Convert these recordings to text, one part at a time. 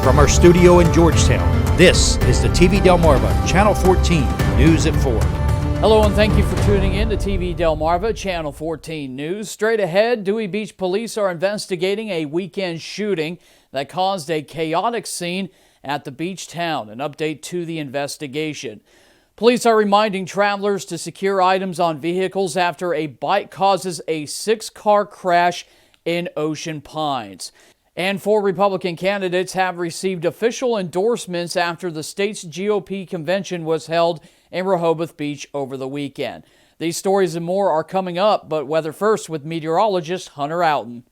From our studio in Georgetown, this is the TV Delmarva Channel 14 News at 4. Hello and thank you for tuning in to TV Delmarva Channel 14 News. Straight ahead, Dewey Beach police are investigating a weekend shooting that caused a chaotic scene at the beach town. An update to the investigation. Police are reminding travelers to secure items on vehicles after a bike causes a 6-car crash in Ocean Pines. And 4 Republican candidates have received official endorsements after the state's GOP convention was held in Rehoboth Beach over the weekend. These stories and more are coming up, but weather first with meteorologist Hunter Outen.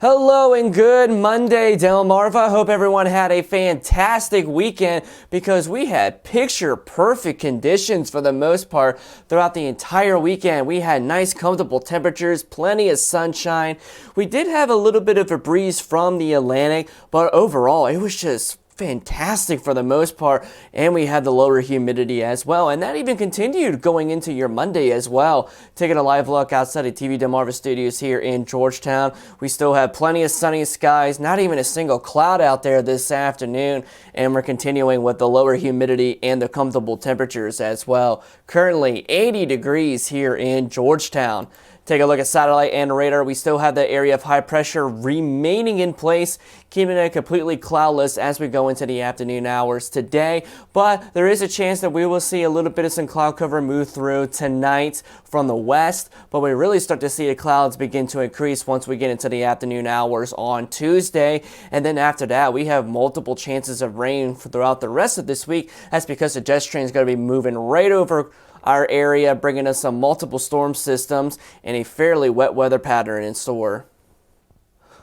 Hello and good Monday, Delmarva. Hope everyone had a fantastic weekend because we had picture-perfect conditions for the most part throughout the entire weekend. We had nice, comfortable temperatures, plenty of sunshine. We did have a little bit of a breeze from the Atlantic, but overall, it was just fantastic for the most part, and we had the lower humidity as well, and that even continued going into your Monday as well. Taking a live look outside of TV Delmarva Studios here in Georgetown, we still have plenty of sunny skies, not even a single cloud out there this afternoon, and we're continuing with the lower humidity and the comfortable temperatures as well. Currently 80 degrees here in Georgetown. Take a look at satellite and radar. We still have the area of high pressure remaining in place, keeping it completely cloudless as we go into the afternoon hours today. But there is a chance that we will see a little bit of some cloud cover move through tonight from the west. But we really start to see the clouds begin to increase once we get into the afternoon hours on Tuesday. And then after that, we have multiple chances of rain throughout the rest of this week. That's because the jet stream is going to be moving right over our area, bringing us some multiple storm systems and a fairly wet weather pattern in store.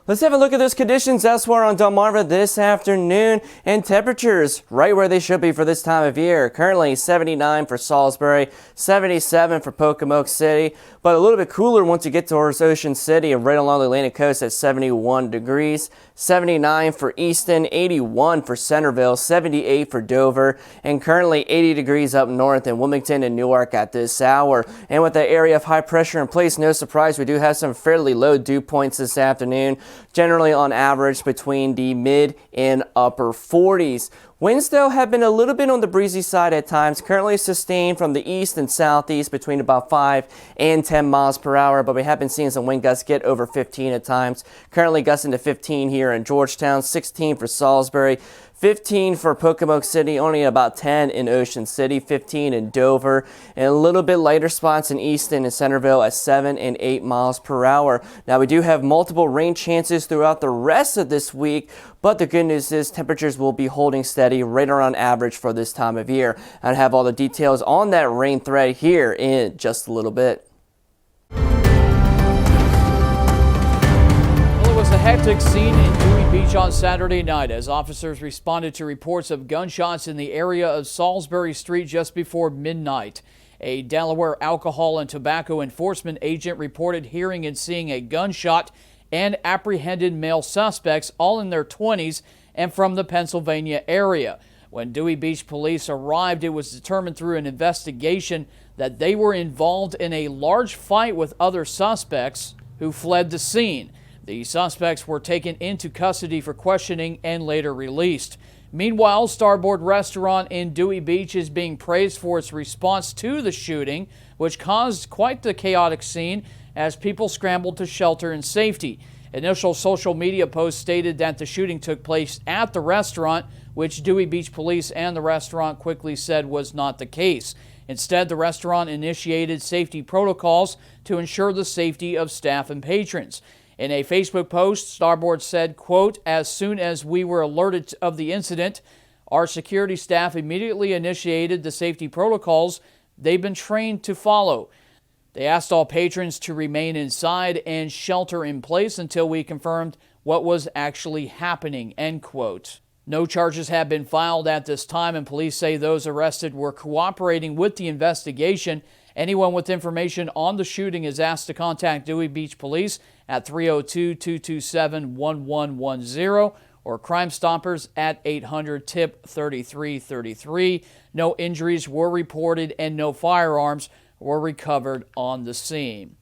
Let's have a look at those conditions elsewhere on Delmarva this afternoon, and temperatures right where they should be for this time of year. Currently 79 for Salisbury, 77 for Pocomoke City, but a little bit cooler once you get towards Ocean City and right along the Atlantic coast at 71 degrees, 79 for Easton, 81 for Centerville, 78 for Dover, and currently 80 degrees up north in Wilmington and Newark at this hour. And with the area of high pressure in place, no surprise, we do have some fairly low dew points this afternoon. Generally on average between the mid and upper 40s. Winds, though, have been a little bit on the breezy side at times, currently sustained from the east and southeast between about 5 and 10 miles per hour, but we have been seeing some wind gusts get over 15 at times. Currently gusting to 15 here in Georgetown, 16 for Salisbury, 15 for Pocomoke City, only about 10 in Ocean City, 15 in Dover, and a little bit lighter spots in Easton and Centerville at 7 and 8 miles per hour. Now, we do have multiple rain chances throughout the rest of this week, but the good news is temperatures will be holding steady right around average for this time of year. I have all the details on that rain threat here in just a little bit. A hectic scene in Dewey Beach on Saturday night as officers responded to reports of gunshots in the area of Salisbury Street just before midnight. A Delaware alcohol and tobacco enforcement agent reported hearing and seeing a gunshot and apprehended male suspects, all in their 20s and from the Pennsylvania area. When Dewey Beach police arrived, it was determined through an investigation that they were involved in a large fight with other suspects who fled the scene. The suspects were taken into custody for questioning and later released. Meanwhile, Starboard Restaurant in Dewey Beach is being praised for its response to the shooting, which caused quite the chaotic scene as people scrambled to shelter in safety. Initial social media posts stated that the shooting took place at the restaurant, which Dewey Beach police and the restaurant quickly said was not the case. Instead, the restaurant initiated safety protocols to ensure the safety of staff and patrons. In a Facebook post, Starboard said, quote, "As soon as we were alerted of the incident, our security staff immediately initiated the safety protocols they've been trained to follow. They asked all patrons to remain inside and shelter in place until we confirmed what was actually happening," end quote. No charges have been filed at this time, and police say those arrested were cooperating with the investigation. Anyone with information on the shooting is asked to contact Dewey Beach Police at 302-227-1110 or Crime Stoppers at 800-TIP-3333. No injuries were reported and no firearms were recovered on the scene.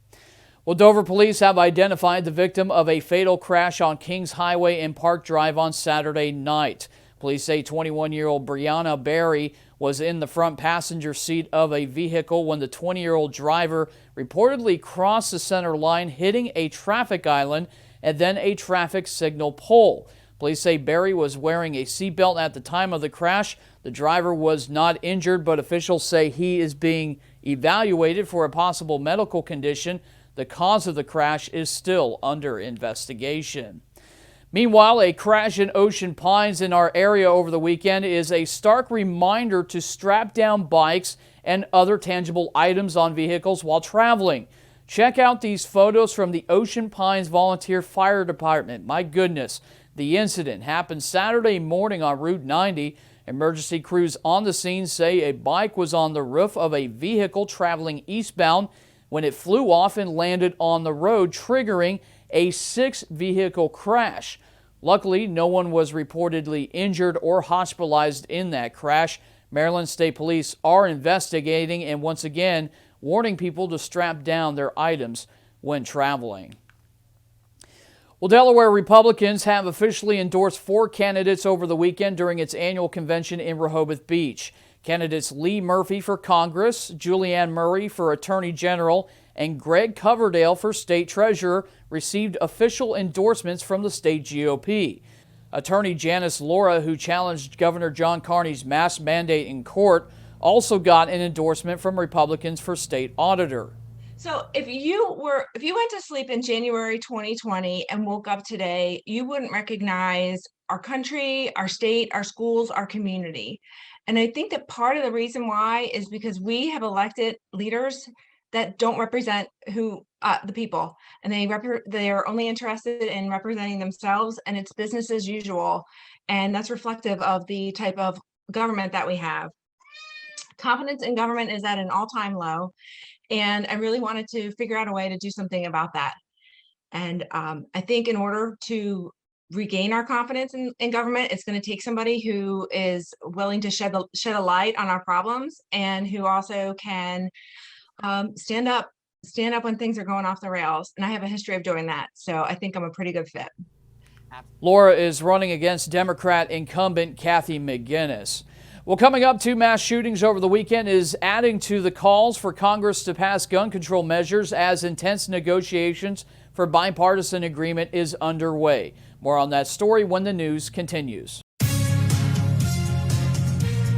Well, Dover police have identified the victim of a fatal crash on Kings Highway and Park Drive on Saturday night. Police say 21-year-old Brianna Berry was in the front passenger seat of a vehicle when the 20-year-old driver reportedly crossed the center line, hitting a traffic island and then a traffic signal pole. Police say Berry was wearing a seatbelt at the time of the crash. The driver was not injured, but officials say he is being evaluated for a possible medical condition. The cause of the crash is still under investigation. Meanwhile, a crash in Ocean Pines in our area over the weekend is a stark reminder to strap down bikes and other tangible items on vehicles while traveling. Check out these photos from the Ocean Pines Volunteer Fire Department. My goodness, the incident happened Saturday morning on Route 90. Emergency crews on the scene say a bike was on the roof of a vehicle traveling eastbound when it flew off and landed on the road, triggering a 6-vehicle crash. Luckily, no one was reportedly injured or hospitalized in that crash. Maryland State Police are investigating and once again warning people to strap down their items when traveling. Well, Delaware Republicans have officially endorsed 4 candidates over the weekend during its annual convention in Rehoboth Beach. Candidates Lee Murphy for Congress, Julianne Murray for Attorney General, and Greg Coverdale for State Treasurer received official endorsements from the state GOP. Attorney Janice Laura, who challenged Governor John Carney's mask mandate in court, also got an endorsement from Republicans for State Auditor. So if you went to sleep in January 2020 and woke up today, you wouldn't recognize our country, our state, our schools, our community. And I think that part of the reason why is because we have elected leaders that don't represent the people, and they are only interested in representing themselves, and it's business as usual. And that's reflective of the type of government that we have. Confidence in government is at an all-time low. And I really wanted to figure out a way to do something about that. And I think in order to regain our confidence in government, it's going to take somebody who is willing to shed a light on our problems and who also can stand up when things are going off the rails. And I have a history of doing that. So I think I'm a pretty good fit. Laura is running against Democrat incumbent Kathy McGinnis. Well, coming up, 2 mass shootings over the weekend is adding to the calls for Congress to pass gun control measures as intense negotiations for bipartisan agreement is underway. More on that story when the news continues.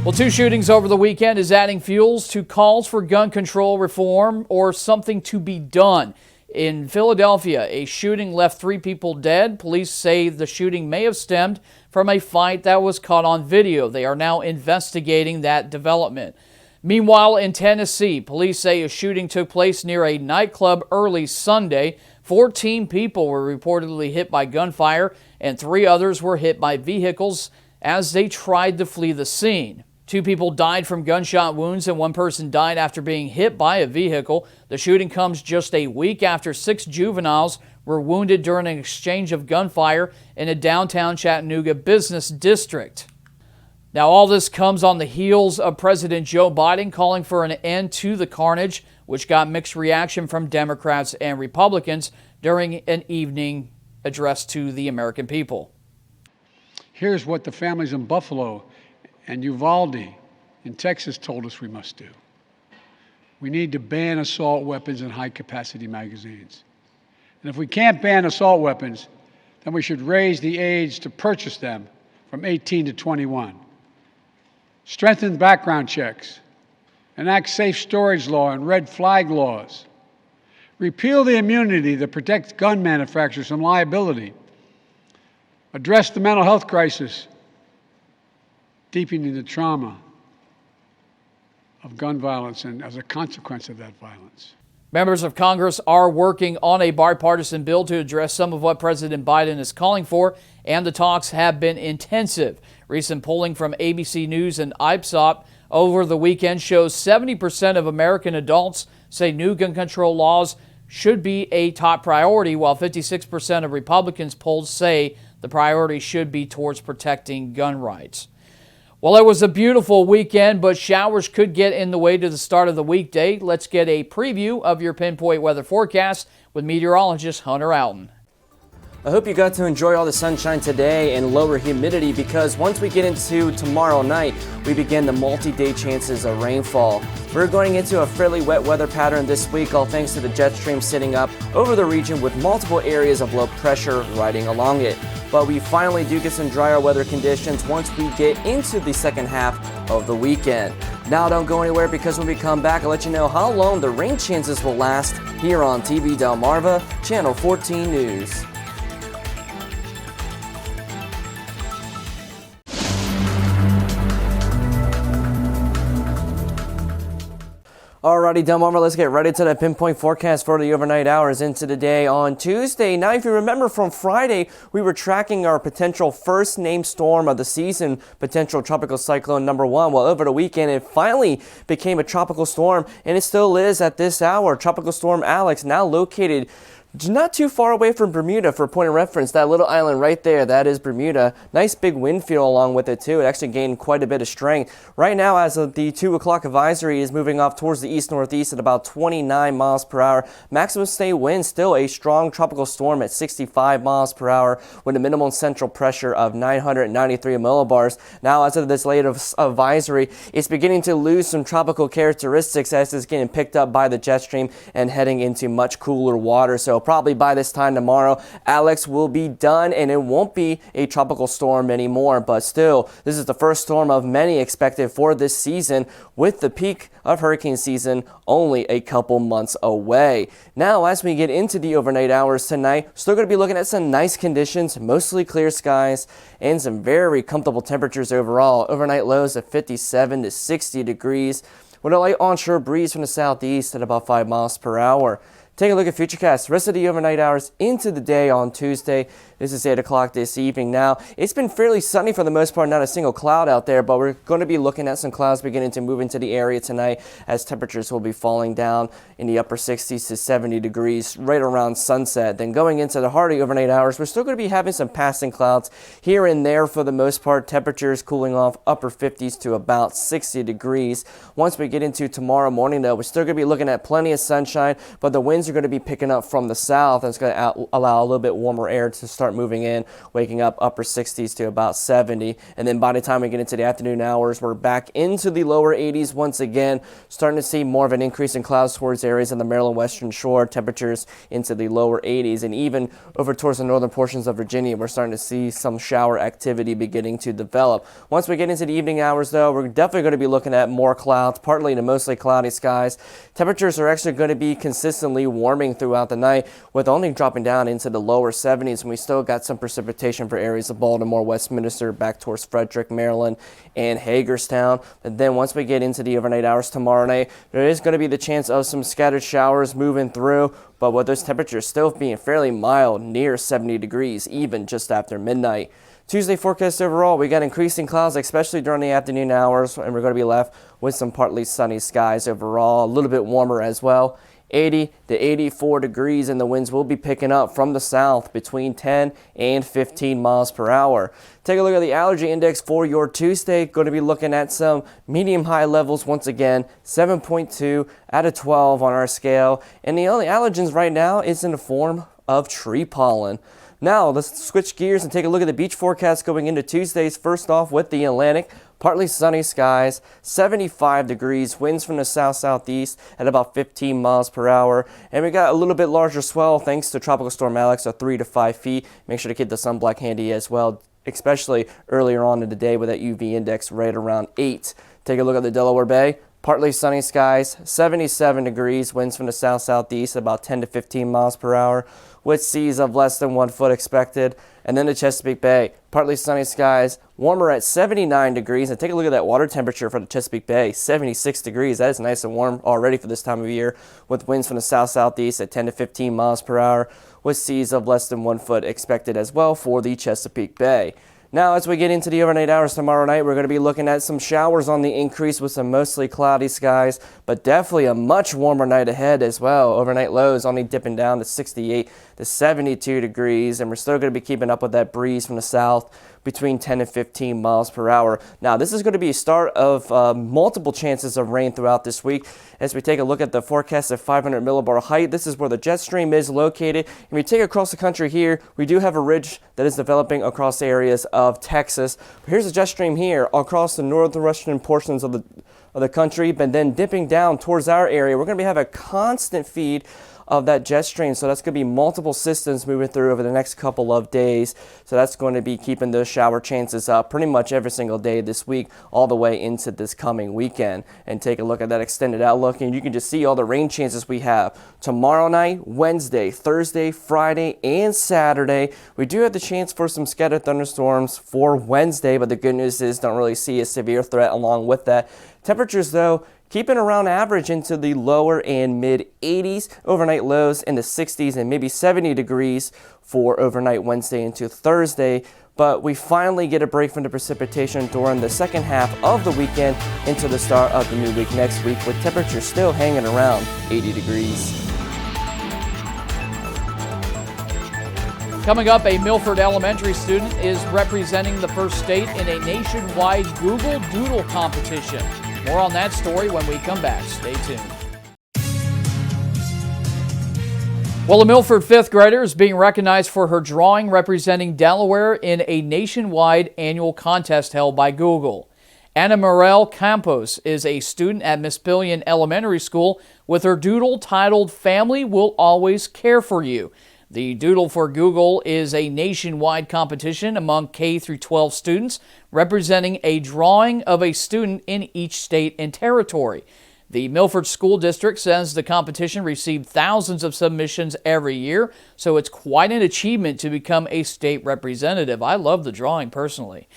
Well, 2 shootings over the weekend is adding fuels to calls for gun control reform or something to be done. In Philadelphia, a shooting left 3 people dead. Police say the shooting may have stemmed from a fight that was caught on video. They are now investigating that development. Meanwhile, in Tennessee, police say a shooting took place near a nightclub early Sunday. 14 people were reportedly hit by gunfire, and 3 others were hit by vehicles as they tried to flee the scene. 2 people died from gunshot wounds and 1 person died after being hit by a vehicle. The shooting comes just a week after 6 juveniles were wounded during an exchange of gunfire in a downtown Chattanooga business district. Now, all this comes on the heels of President Joe Biden calling for an end to the carnage, which got mixed reaction from Democrats and Republicans during an evening address to the American people. Here's what the families in Buffalo and Uvalde in Texas told us we must do. We need to ban assault weapons and high-capacity magazines. And if we can't ban assault weapons, then we should raise the age to purchase them from 18 to 21. Strengthen background checks. Enact safe storage law and red flag laws. Repeal the immunity that protects gun manufacturers from liability. Address the mental health crisis, deepening the trauma of gun violence and as a consequence of that violence. Members of Congress are working on a bipartisan bill to address some of what President Biden is calling for, and the talks have been intensive. Recent polling from ABC News and IPSOP over the weekend shows 70% of American adults say new gun control laws should be a top priority, while 56% of Republicans polled say the priority should be towards protecting gun rights. Well, it was a beautiful weekend, but showers could get in the way to the start of the weekday. Let's get a preview of your pinpoint weather forecast with meteorologist Hunter Alton. I hope you got to enjoy all the sunshine today and lower humidity, because once we get into tomorrow night, we begin the multi-day chances of rainfall. We're going into a fairly wet weather pattern this week, all thanks to the jet stream sitting up over the region with multiple areas of low pressure riding along it. But we finally do get some drier weather conditions once we get into the second half of the weekend. Now don't go anywhere, because when we come back, I'll let you know how long the rain chances will last here on TV Delmarva, Channel 14 News. Alrighty, Delmarva, let's get right into the pinpoint forecast for the overnight hours into the day on Tuesday. Now, if you remember from Friday, we were tracking our potential first named storm of the season, potential tropical cyclone number 1. Well, over the weekend, it finally became a tropical storm, and it still is at this hour. Tropical storm Alex, now located not too far away from Bermuda. For point of reference, that little island right there, that is Bermuda. Nice big wind field along with it too. It actually gained quite a bit of strength. Right now, as of the 2 o'clock advisory, is moving off towards the east-northeast at about 29 miles per hour. Maximum sustained wind, still a strong tropical storm at 65 miles per hour with a minimum central pressure of 993 millibars. Now, as of this latest advisory, it's beginning to lose some tropical characteristics as it's getting picked up by the jet stream and heading into much cooler water. So probably by this time tomorrow, Alex will be done and it won't be a tropical storm anymore. But still, this is the first storm of many expected for this season, with the peak of hurricane season only a couple months away. Now, as we get into the overnight hours tonight, still going to be looking at some nice conditions, mostly clear skies, and some very comfortable temperatures overall. Overnight lows of 57 to 60 degrees, with a light onshore breeze from the southeast at about 5 miles per hour. Take a look at Futurecast. Rest of the overnight hours into the day on Tuesday. This is 8 o'clock this evening. Now, it's been fairly sunny for the most part, not a single cloud out there, but we're going to be looking at some clouds beginning to move into the area tonight, as temperatures will be falling down in the upper 60s to 70 degrees right around sunset. Then going into the hardy overnight hours, we're still going to be having some passing clouds here and there for the most part. Temperatures cooling off upper 50s to about 60 degrees. Once we get into tomorrow morning, though, we're still going to be looking at plenty of sunshine, but the winds are going to be picking up from the south, and it's going to allow a little bit warmer air to start moving in, waking up upper 60s to about 70. And then by the time we get into the afternoon hours, we're back into the lower 80s once again, starting to see more of an increase in clouds towards areas on the Maryland Western Shore, temperatures into the lower 80s. And even over towards the northern portions of Virginia, we're starting to see some shower activity beginning to develop. Once we get into the evening hours, though, we're definitely going to be looking at more clouds, partly to mostly cloudy skies. Temperatures are actually going to be consistently warming throughout the night, with only dropping down into the lower 70s, and we still got some precipitation for areas of Baltimore, Westminster, back towards Frederick, Maryland, and Hagerstown. And then once we get into the overnight hours tomorrow night, there is going to be the chance of some scattered showers moving through, but with those temperatures still being fairly mild, near 70 degrees, even just after midnight. Tuesday forecast overall, we got increasing clouds, especially during the afternoon hours, and we're going to be left with some partly sunny skies overall, a little bit warmer as well. 80 to 84 degrees, and the winds will be picking up from the south between 10 and 15 miles per hour. Take a look at the allergy index for your Tuesday. Going to be looking at some medium high levels once again, 7.2 out of 12 on our scale. And the only allergens right now is in the form of tree pollen. Now, let's switch gears and take a look at the beach forecast going into Tuesdays. First off with the Atlantic, partly sunny skies, 75 degrees, winds from the south-southeast at about 15 miles per hour. And we got a little bit larger swell thanks to Tropical Storm Alex of 3 to 5 feet. Make sure to keep the sunblock handy as well, especially earlier on in the day with that UV index right around 8. Take a look at the Delaware Bay. Partly sunny skies, 77 degrees, winds from the south-southeast about 10 to 15 miles per hour, with seas of less than 1 foot expected. And then the Chesapeake Bay, partly sunny skies, warmer at 79 degrees. And take a look at that water temperature for the Chesapeake Bay, 76 degrees. That is nice and warm already for this time of year, with winds from the south-southeast at 10 to 15 miles per hour, with seas of less than 1 foot expected as well for the Chesapeake Bay. Now, as we get into the overnight hours tomorrow night, we're going to be looking at some showers on the increase with some mostly cloudy skies, but definitely a much warmer night ahead as well. Overnight lows only dipping down to 68 to 72 degrees, and we're still going to be keeping up with that breeze from the south, between 10 and 15 miles per hour. Now, this is going to be a start of multiple chances of rain throughout this week. As we take a look at the forecast at 500 millibar height, this is where the jet stream is located. If we take across the country here, we do have a ridge that is developing across the areas of Texas. But here's a jet stream here across the northwestern portions of the country, but then dipping down towards our area. We're going to have a constant feed of that jet stream, so that's going to be multiple systems moving through over the next couple of days. So that's going to be keeping those shower chances up pretty much every single day this week, all the way into this coming weekend. And take a look at that extended outlook, and you can just see all the rain chances we have tomorrow night, Wednesday, Thursday, Friday, and Saturday. We do have the chance for some scattered thunderstorms for Wednesday, but the good news is don't really see a severe threat along with that. Temperatures, though, keeping around average into the lower and mid 80s, overnight lows in the 60s and maybe 70 degrees for overnight Wednesday into Thursday. But we finally get a break from the precipitation during the second half of the weekend into the start of the new week next week, with temperatures still hanging around 80 degrees. Coming up, a Milford Elementary student is representing the first state in a nationwide Google Doodle competition. More on that story when we come back. Stay tuned. Well, a Milford fifth grader is being recognized for her drawing representing Delaware in a nationwide annual contest held by Google. Anna Morel Campos is a student at Mispillion Elementary School with her doodle titled "Family Will Always Care for You." The Doodle for Google is a nationwide competition among K through 12 students representing a drawing of a student in each state and territory. The Milford School District says the competition received thousands of submissions every year, so it's quite an achievement to become a state representative. I love the drawing personally.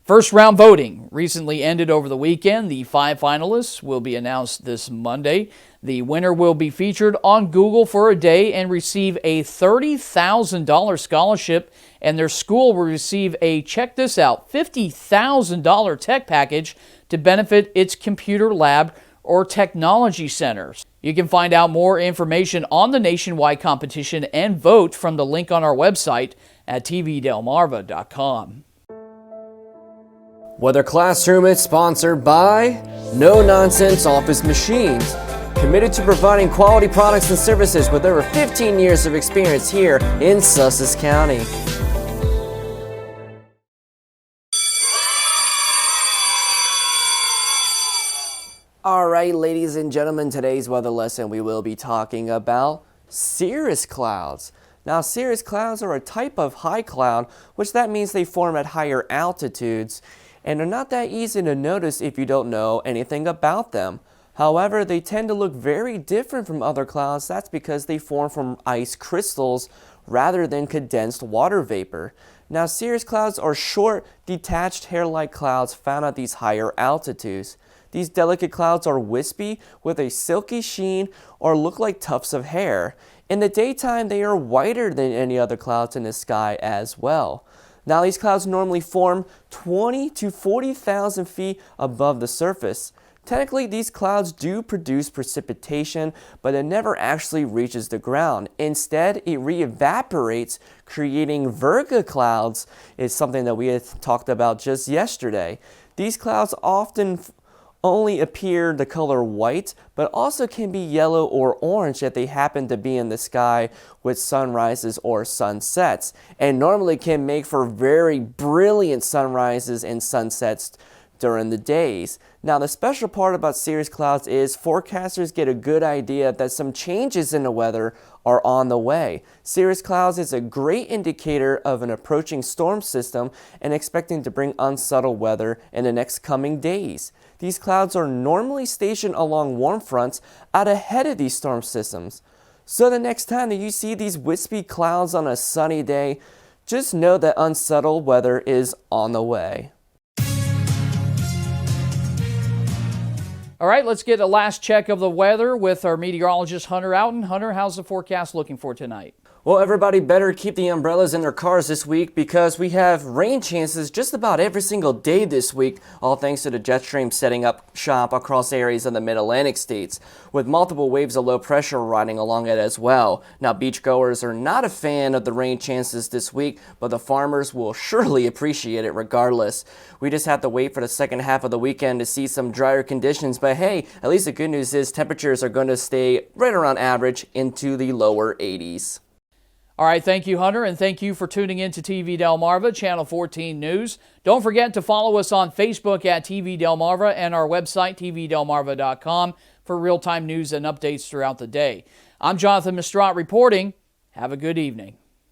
First round voting recently ended over the weekend. The 5 finalists will be announced this Monday. The winner will be featured on Google for a day and receive a $30,000 scholarship, and their school will receive a, check this out, $50,000 tech package to benefit its computer lab or technology centers. You can find out more information on the nationwide competition and vote from the link on our website at tvdelmarva.com. Weather Classroom is sponsored by No Nonsense Office Machines, committed to providing quality products and services with over 15 years of experience here in Sussex County. All right, ladies and gentlemen, today's weather lesson we will be talking about cirrus clouds. Now, cirrus clouds are a type of high cloud, which that means they form at higher altitudes, and they're not that easy to notice if you don't know anything about them. However, they tend to look very different from other clouds. That's because they form from ice crystals rather than condensed water vapor. Now, cirrus clouds are short, detached hair-like clouds found at these higher altitudes. These delicate clouds are wispy with a silky sheen or look like tufts of hair. In the daytime, they are whiter than any other clouds in the sky as well. Now, these clouds normally form 20 to 40,000 feet above the surface. Technically, these clouds do produce precipitation, but it never actually reaches the ground. Instead, it re-evaporates, creating virga clouds. Is something that we had talked about just yesterday. These clouds often only appear the color white, but also can be yellow or orange if they happen to be in the sky with sunrises or sunsets, and normally can make for very brilliant sunrises and sunsets during the days. Now, the special part about cirrus clouds is forecasters get a good idea that some changes in the weather are on the way. Cirrus clouds is a great indicator of an approaching storm system and expecting to bring unsettled weather in the next coming days. These clouds are normally stationed along warm fronts out ahead of these storm systems. So the next time that you see these wispy clouds on a sunny day, just know that unsettled weather is on the way. All right, let's get a last check of the weather with our meteorologist Hunter Outen. Hunter, how's the forecast looking for tonight? Well, everybody better keep the umbrellas in their cars this week because we have rain chances just about every single day this week, all thanks to the jet stream setting up shop across areas of the mid-Atlantic states, with multiple waves of low pressure riding along it as well. Now, beachgoers are not a fan of the rain chances this week, but the farmers will surely appreciate it regardless. We just have to wait for the second half of the weekend to see some drier conditions, but hey, at least the good news is temperatures are going to stay right around average into the lower 80s. All right, thank you, Hunter, and thank you for tuning in to TV Delmarva, Channel 14 News. Don't forget to follow us on Facebook at TV Delmarva and our website, tvdelmarva.com, for real-time news and updates throughout the day. I'm Jonathan Mistrott reporting. Have a good evening.